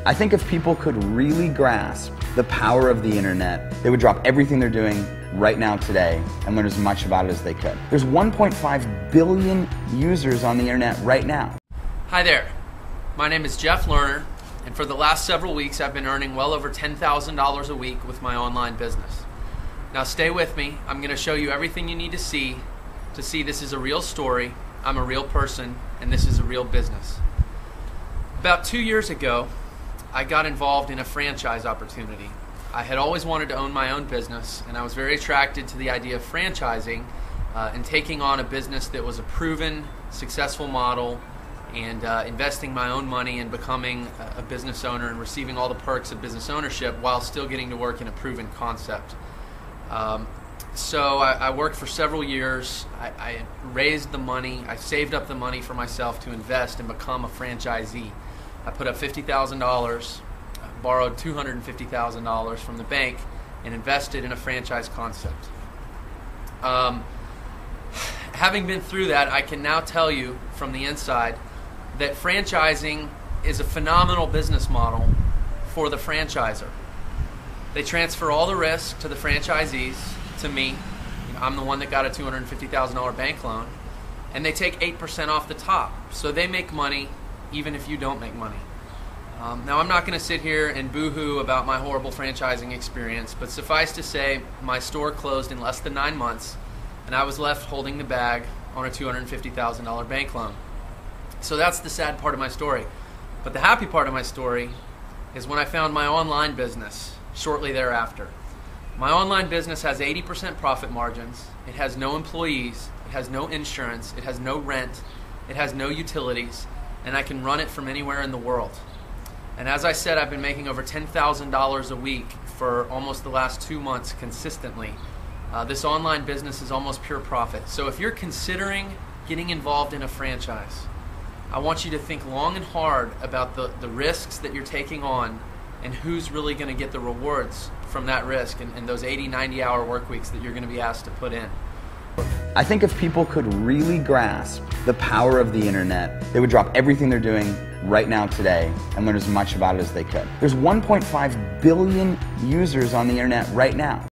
I think if people could really grasp the power of the internet, they would drop everything they're doing right now today and learn as much about it as they could. There's 1.5 billion users on the internet right now. Hi there, my name is Jeff Lerner, and for the last several weeks I've been earning well over $10,000 a week with my online business. Now stay with me, I'm going to show you everything you need to see this is a real story, I'm a real person, and this is a real business. About 2 years ago, I got involved in a franchise opportunity. I had always wanted to own my own business, and I was very attracted to the idea of franchising and taking on a business that was a proven, successful model, and investing my own money and becoming a business owner and receiving all the perks of business ownership while still getting to work in a proven concept. So I worked for several years. I raised the money, I saved up the money for myself to invest and become a franchisee. I put up $50,000, borrowed $250,000 from the bank, and invested in a franchise concept. Having been through that, I can now tell you from the inside that franchising is a phenomenal business model for the franchisor. They transfer all the risk to the franchisees, to me. I'm the one that got a $250,000 bank loan, and they take 8% off the top. So they make money even if you don't make money. Now I'm not going to sit here and boo-hoo about my horrible franchising experience, but suffice to say, my store closed in less than 9 months, and I was left holding the bag on a $250,000 bank loan. So that's the sad part of my story. But the happy part of my story is when I found my online business shortly thereafter. My online business has 80% profit margins, it has no employees, it has no insurance, it has no rent, it has no utilities, and I can run it from anywhere in the world. And as I said, I've been making over $10,000 a week for almost the last 2 months consistently. This online business is almost pure profit. So if you're considering getting involved in a franchise, I want you to think long and hard about the risks that you're taking on and who's really going to get the rewards from that risk and those 80, 90-hour work weeks that you're going to be asked to put in. I think if people could really grasp the power of the internet, they would drop everything they're doing right now today and learn as much about it as they could. There's 1.5 billion users on the internet right now.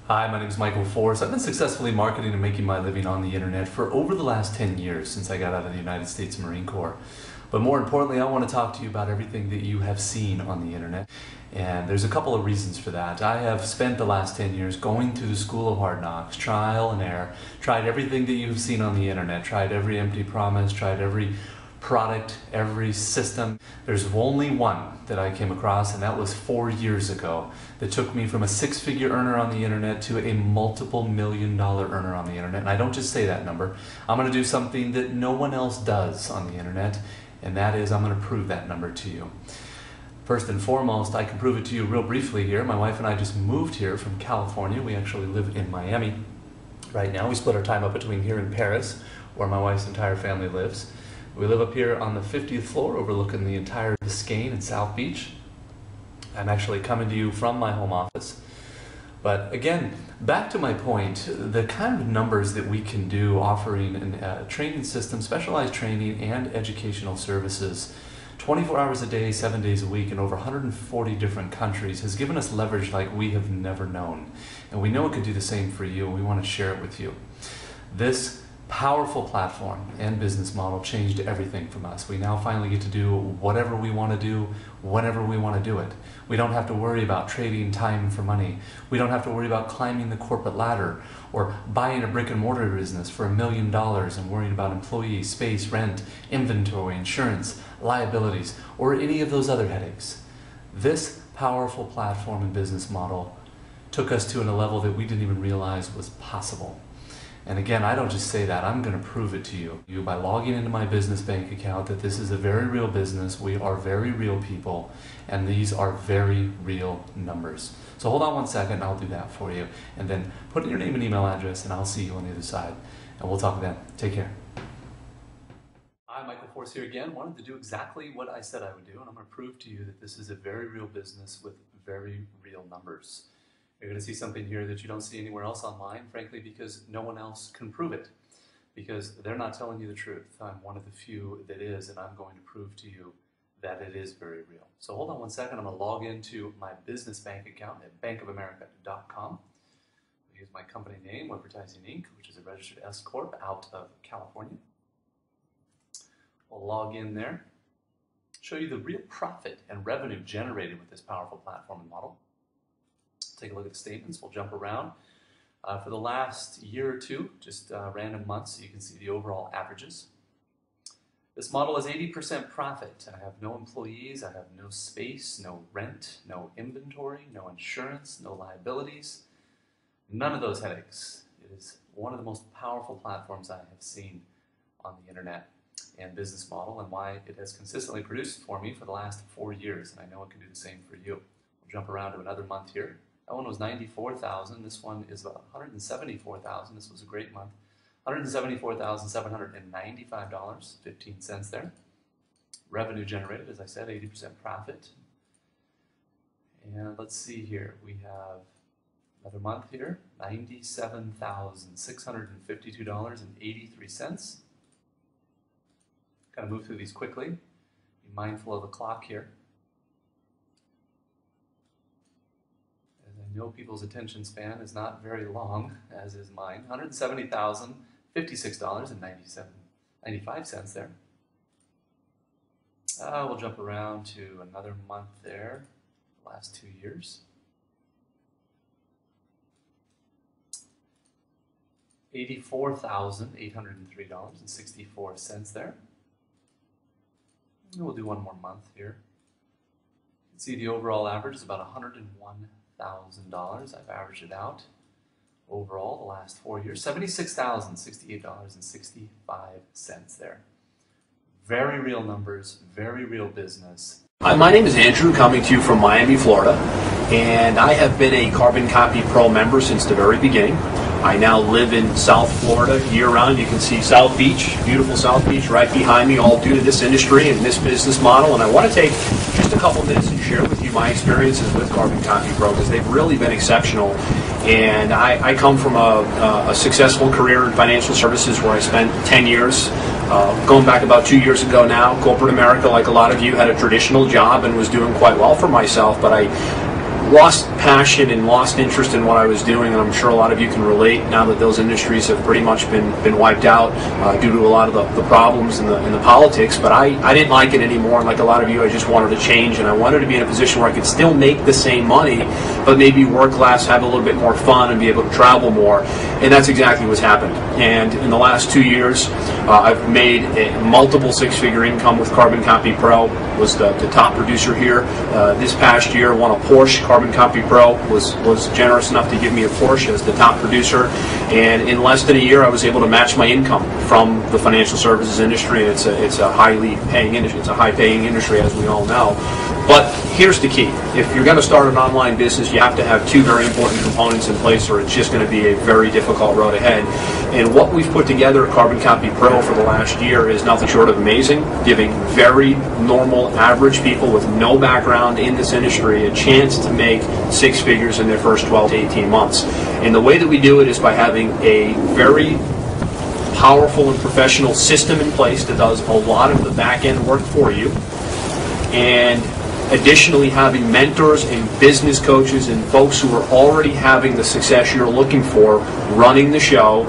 Hi, my name is Michael Force. I've been successfully marketing and making my living on the internet for over the last 10 years since I got out of the United States Marine Corps. But more importantly, I want to talk to you about everything that you have seen on the internet. And there's a couple of reasons for that. I have spent the last 10 years going through the school of hard knocks, trial and error, tried everything that you've seen on the internet, tried every empty promise, tried every product, every system. There's only one that I came across, and that was 4 years ago, that took me from a six-figure earner on the internet to a multiple million-dollar earner on the internet. And I don't just say that number. I'm going to do something that no one else does on the internet, and that is I'm going to prove that number to you. First and foremost, I can prove it to you real briefly here. My wife and I just moved here from California. We actually live in Miami right now. We split our time up between here and Paris, where my wife's entire family lives. We live up here on the 50th floor overlooking the entire Biscayne and South Beach. I'm actually coming to you from my home office. But again, back to my point, the kind of numbers that we can do offering a training system, specialized training and educational services 24 hours a day, 7 days a week in over 140 different countries has given us leverage like we have never known. And we know it could do the same for you, and we want to share it with you. This powerful platform and business model changed everything from us. We now finally get to do whatever we want to do, whenever we want to do it. We don't have to worry about trading time for money. We don't have to worry about climbing the corporate ladder or buying a brick and mortar business for $1 million and worrying about employees, space, rent, inventory, insurance, liabilities, or any of those other headaches. This powerful platform and business model took us to a level that we didn't even realize was possible. And again, I don't just say that, I'm going to prove it to you by logging into my business bank account that this is a very real business, we are very real people, and these are very real numbers. So hold on 1 second, I'll do that for you. And then put in your name and email address, and I'll see you on the other side. And we'll talk then. Take care. Hi, Michael Force here again. Wanted to do exactly what I said I would do, and I'm going to prove to you that this is a very real business with very real numbers. You're going to see something here that you don't see anywhere else online, frankly, because no one else can prove it. Because they're not telling you the truth. I'm one of the few that is, and I'm going to prove to you that it is very real. So hold on one second. I'm going to log into my business bank account at bankofamerica.com. I use my company name, Advertising Inc., which is a registered S Corp out of California. We'll log in there, show you the real profit and revenue generated with this powerful platform and model. Take a look at the statements. We'll jump around. For the last year or two, just random months, so you can see the overall averages. This model is 80% profit. I have no employees, I have no space, no rent, no inventory, no insurance, no liabilities, none of those headaches. It is one of the most powerful platforms I have seen on the internet and business model, and why it has consistently produced for me for the last 4 years, and I know it can do the same for you. We'll jump around to another month here. That one was $94,000. This one is about $174,000. This was a great month. $174,795.15 there. Revenue generated, as I said, 80% profit. And let's see here. We have another month here, $97,652.83. Kind of move through these quickly. Be mindful of the clock here. As I know people's attention span is not very long, as is mine. $170,056.95 there. We'll jump around to another month there, the last 2 years. $84,803.64 there. And we'll do one more month here. You can see the overall average is about $101,000. I've averaged it out overall the last 4 years. $76,068.65 there. Very real numbers, very real business. Hi, my name is Andrew, coming to you from Miami, Florida, and I have been a Carbon Copy Pro member since the very beginning. I now live in South Florida year-round. You can see South Beach, beautiful South Beach right behind me, all due to this industry and this business model. And I want to take just a couple minutes and share with you my experiences with Carbon Copy Pro, because they've really been exceptional. And I come from a successful career in financial services where I spent 10 years. Going back about 2 years ago now, corporate America, like a lot of you, had a traditional job and was doing quite well for myself, but I lost passion and lost interest in what I was doing, and I'm sure a lot of you can relate now that those industries have pretty much been wiped out due to a lot of the problems in the politics. But I didn't like it anymore, and like a lot of you, I just wanted to change, and I wanted to be in a position where I could still make the same money, but maybe work less, have a little bit more fun, and be able to travel more. And that's exactly what's happened. And in the last 2 years, I've made a multiple six-figure income with Carbon Copy Pro. Was the top producer here. This past year, won a Porsche. Carbon Copy Pro was generous enough to give me a Porsche as the top producer, and in less than a year I was able to match my income from the financial services industry. And it's a highly paying industry. It's a high paying industry, as we all know. But here's the key. If you're going to start an online business, you have to have two very important components in place, or it's just going to be a very difficult road ahead. And what we've put together at Carbon Copy Pro for the last year is nothing short of amazing, giving very normal, average people with no background in this industry a chance to make six figures in their first 12 to 18 months. And the way that we do it is by having a very powerful and professional system in place that does a lot of the back-end work for you, and additionally having mentors and business coaches and folks who are already having the success you're looking for running the show.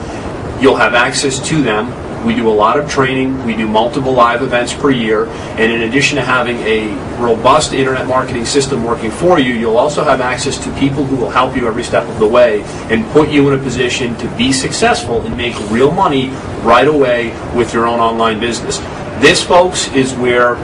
You'll have access to them. We do a lot of training. We do multiple live events per year. And in addition to having a robust internet marketing system working for you, you'll also have access to people who will help you every step of the way and put you in a position to be successful and make real money right away with your own online business. This, folks, is where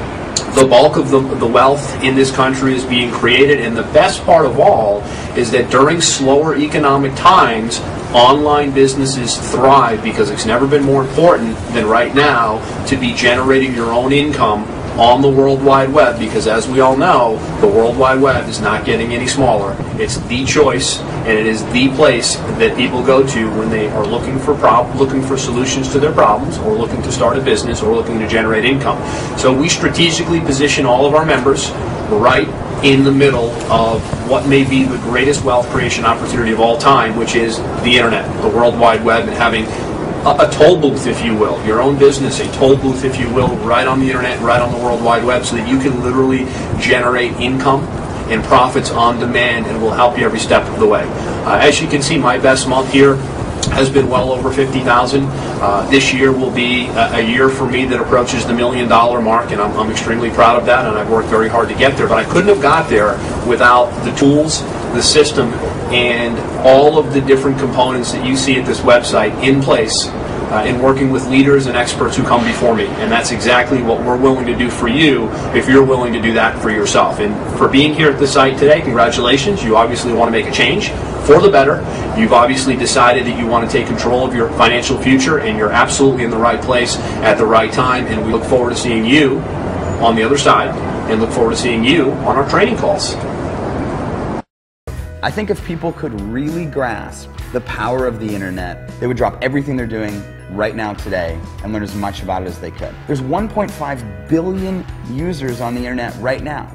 the bulk of the wealth in this country is being created, and the best part of all is that during slower economic times, online businesses thrive, because it's never been more important than right now to be generating your own income on the World Wide Web, because as we all know, the World Wide Web is not getting any smaller. It's the choice, and it is the place that people go to when they are looking for solutions to their problems, or looking to start a business, or looking to generate income. So we strategically position all of our members right in the middle of what may be the greatest wealth creation opportunity of all time, which is the internet, the World Wide Web, and having a toll booth, if you will, your own business, a toll booth, if you will, right on the internet, right on the World Wide Web, so that you can literally generate income and profits on demand, and will help you every step of the way. As you can see, my best month here has been well over 50,000. This year will be a year for me that approaches the $1 million mark, and I'm extremely proud of that, and I've worked very hard to get there. But I couldn't have got there without the tools, the system, and all of the different components that you see at this website in place in working with leaders and experts who come before me. And that's exactly what we're willing to do for you if you're willing to do that for yourself. And for being here at the site today, congratulations. You obviously want to make a change for the better. You've obviously decided that you want to take control of your financial future, and you're absolutely in the right place at the right time. And we look forward to seeing you on the other side, and look forward to seeing you on our training calls. I think if people could really grasp the power of the internet, they would drop everything they're doing right now today and learn as much about it as they could. There's 1.5 billion users on the internet right now.